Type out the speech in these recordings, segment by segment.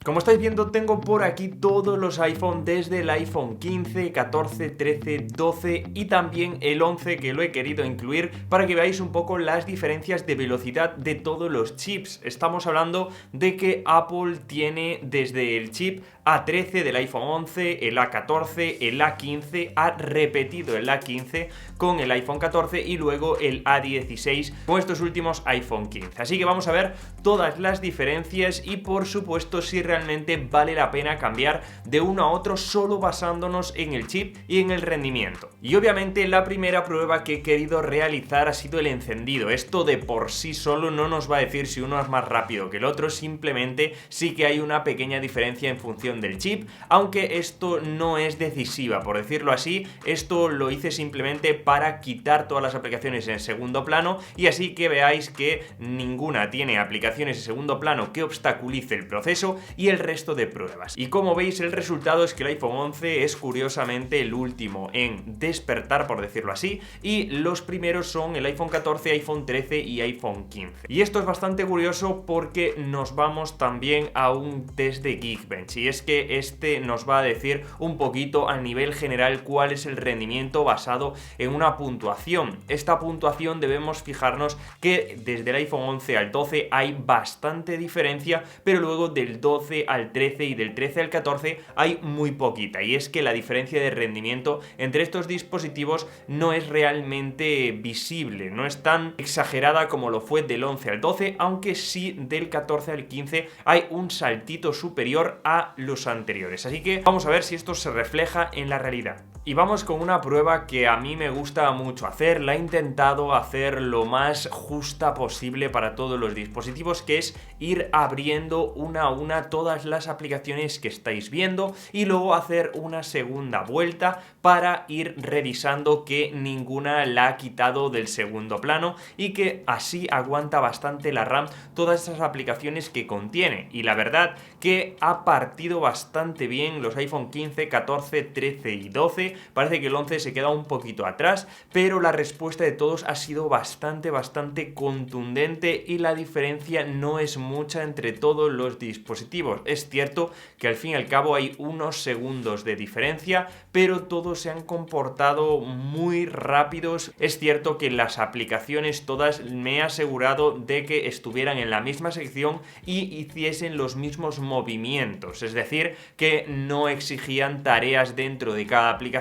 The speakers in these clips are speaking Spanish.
Como estáis viendo, tengo por aquí todos los iPhone, desde el iPhone 15, 14, 13, 12 y también el 11, que lo he querido incluir para que veáis un poco las diferencias de velocidad de todos los chips. Estamos hablando de que Apple tiene desde el chip A13 del iPhone 11, el A14, el A15, ha repetido el A15 con el iPhone 14 y luego el A16 con estos últimos iPhone 15. Así que vamos a ver todas las diferencias y por supuesto si realmente vale la pena cambiar de uno a otro solo basándonos en el chip y en el rendimiento. Y obviamente la primera prueba que he querido realizar ha sido el encendido. Esto de por sí solo no nos va a decir si uno es más rápido que el otro, simplemente sí que hay una pequeña diferencia en función del chip, aunque esto no es decisiva, por decirlo así. Esto lo hice simplemente para quitar todas las aplicaciones en segundo plano y así que veáis que ninguna tiene aplicaciones en segundo plano que obstaculice el proceso y el resto de pruebas. Y como veis, el resultado es que el iPhone 11 es curiosamente el último en despertar, por decirlo así, y los primeros son el iPhone 14, iPhone 13 y iPhone 15. Y esto es bastante curioso porque nos vamos también a un test de Geekbench, y es que este nos va a decir un poquito a nivel general cuál es el rendimiento basado en una puntuación. Esta puntuación debemos fijarnos que desde el iPhone 11 al 12 hay bastante diferencia, pero luego del 12 al 13 y del 13 al 14 hay muy poquita, y es que la diferencia de rendimiento entre estos dispositivos no es realmente visible, no es tan exagerada como lo fue del 11 al 12, aunque sí del 14 al 15 hay un saltito superior a los anteriores. Así que vamos a ver si esto se refleja en la realidad. Y vamos con una prueba que a mí me gusta mucho hacer, la he intentado hacer lo más justa posible para todos los dispositivos, que es ir abriendo una a una todas las aplicaciones que estáis viendo y luego hacer una segunda vuelta para ir revisando que ninguna la ha quitado del segundo plano y que así aguanta bastante la RAM todas esas aplicaciones que contiene. Y la verdad que ha partido bastante bien los iPhone 15, 14, 13 y 12. Parece que el 11 se queda un poquito atrás, pero la respuesta de todos ha sido bastante contundente y la diferencia no es mucha entre todos los dispositivos. Es cierto que al fin y al cabo hay unos segundos de diferencia, pero todos se han comportado muy rápidos. Es cierto que las aplicaciones todas me he asegurado de que estuvieran en la misma sección y hiciesen los mismos movimientos, es decir, que no exigían tareas dentro de cada aplicación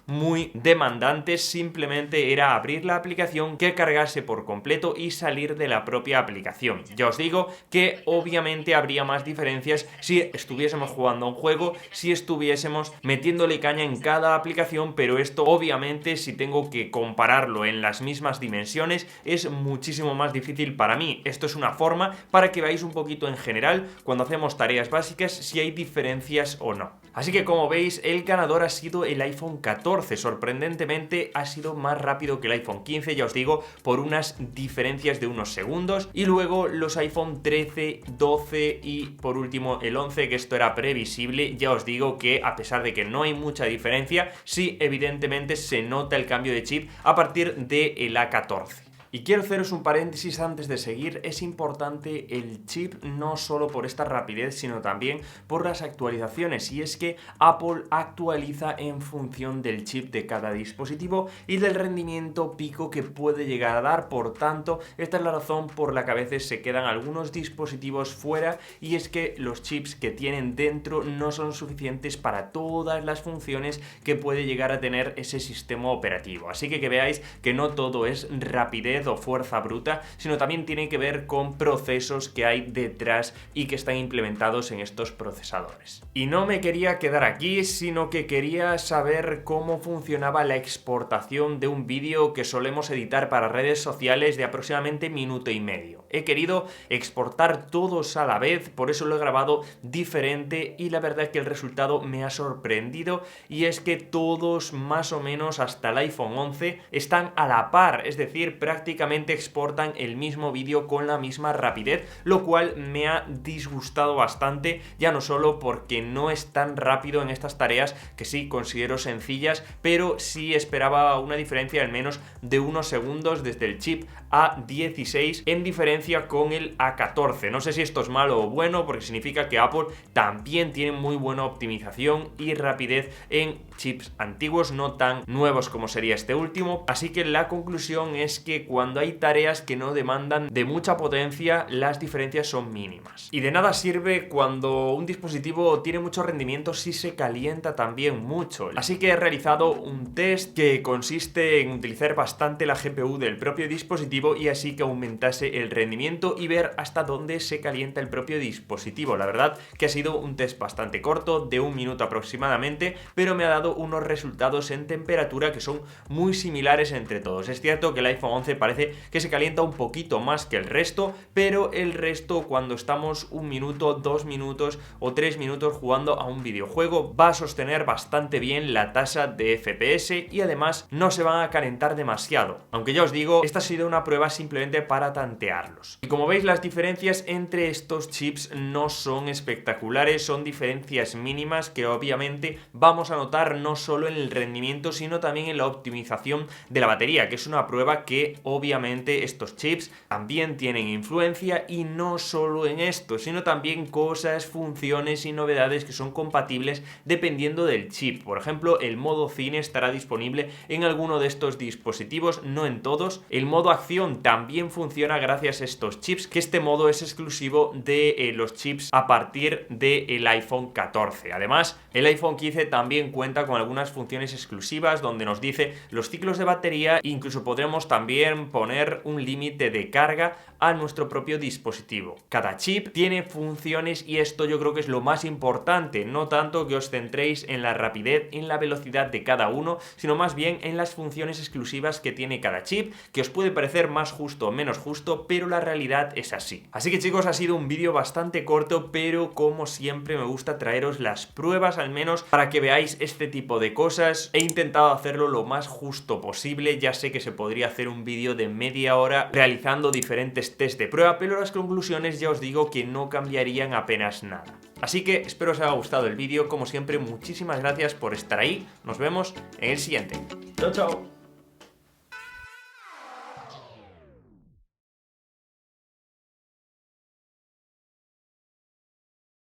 muy demandantes, simplemente era abrir la aplicación, que cargase por completo y salir de la propia aplicación. Ya os digo que obviamente habría más diferencias si estuviésemos jugando a un juego, si estuviésemos metiéndole caña en cada aplicación, pero esto obviamente si tengo que compararlo en las mismas dimensiones es muchísimo más difícil para mí. Esto es una forma para que veáis un poquito en general cuando hacemos tareas básicas si hay diferencias o no. Así que como veis, el ganador ha sido el iPhone 14, sorprendentemente ha sido más rápido que el iPhone 15, ya os digo, por unas diferencias de unos segundos, y luego los iPhone 13, 12 y por último el 11, que esto era previsible. Ya os digo que a pesar de que no hay mucha diferencia, sí evidentemente se nota el cambio de chip a partir del A14. Y quiero haceros un paréntesis antes de seguir. Es importante el chip no solo por esta rapidez, sino también por las actualizaciones, y es que Apple actualiza en función del chip de cada dispositivo y del rendimiento pico que puede llegar a dar. Por tanto, esta es la razón por la que a veces se quedan algunos dispositivos fuera, y es que los chips que tienen dentro no son suficientes para todas las funciones que puede llegar a tener ese sistema operativo. Así que veáis que no todo es rapidez o fuerza bruta, sino también tiene que ver con procesos que hay detrás y que están implementados en estos procesadores. Y no me quería quedar aquí, sino que quería saber cómo funcionaba la exportación de un vídeo que solemos editar para redes sociales de aproximadamente minuto y medio. He querido exportar todos a la vez, por eso lo he grabado diferente, y la verdad es que el resultado me ha sorprendido, y es que todos más o menos hasta el iPhone 11 están a la par, es decir, prácticamente exportan el mismo vídeo con la misma rapidez, lo cual me ha disgustado bastante, ya no solo porque no es tan rápido en estas tareas que sí considero sencillas, pero sí esperaba una diferencia al menos de unos segundos desde el chip A16 en diferencia con el A14. No sé si esto es malo o bueno, porque significa que Apple también tiene muy buena optimización y rapidez en chips antiguos, no tan nuevos como sería este último. Así que la conclusión es que cuando hay tareas que no demandan de mucha potencia, las diferencias son mínimas. Y de nada sirve cuando un dispositivo tiene mucho rendimiento si se calienta también mucho. Así que he realizado un test que consiste en utilizar bastante la GPU del propio dispositivo y así que aumentase el rendimiento y ver hasta dónde se calienta el propio dispositivo. La verdad que ha sido un test bastante corto, de 1 minuto aproximadamente, pero me ha dado unos resultados en temperatura que son muy similares entre todos. Es cierto que el iPhone 11 parece que se calienta un poquito más que el resto, pero el resto, cuando estamos 1 minuto, 2 minutos o 3 minutos jugando a un videojuego, va a sostener bastante bien la tasa de FPS y además no se van a calentar demasiado. Aunque ya os digo, esta ha sido una prueba simplemente para tantearlos. Y como veis, las diferencias entre estos chips no son espectaculares, son diferencias mínimas que obviamente vamos a notar no solo en el rendimiento, sino también en la optimización de la batería, que es una prueba que obviamente estos chips también tienen influencia, y no solo en esto, sino también cosas, funciones y novedades que son compatibles dependiendo del chip. Por ejemplo, el modo cine estará disponible en alguno de estos dispositivos, no en todos. El modo acción también funciona gracias a estos chips, que este modo es exclusivo de los chips a partir del iPhone 14. Además, el iPhone 15 también cuenta con algunas funciones exclusivas donde nos dice los ciclos de batería, e incluso podremos también poner un límite de carga a nuestro propio dispositivo. Cada chip tiene funciones y esto yo creo que es lo más importante, no tanto que os centréis en la rapidez, en la velocidad de cada uno, sino más bien en las funciones exclusivas que tiene cada chip, que os puede parecer más justo o menos justo, pero la realidad es así. Así que chicos, ha sido un vídeo bastante corto, pero como siempre me gusta traeros las pruebas al menos para que veáis este tipo de cosas. He intentado hacerlo lo más justo posible, ya sé que se podría hacer un vídeo de media hora realizando diferentes test de prueba, pero las conclusiones ya os digo que no cambiarían apenas nada. Así que espero os haya gustado el vídeo, como siempre muchísimas gracias por estar ahí, nos vemos en el siguiente. Chao, chao.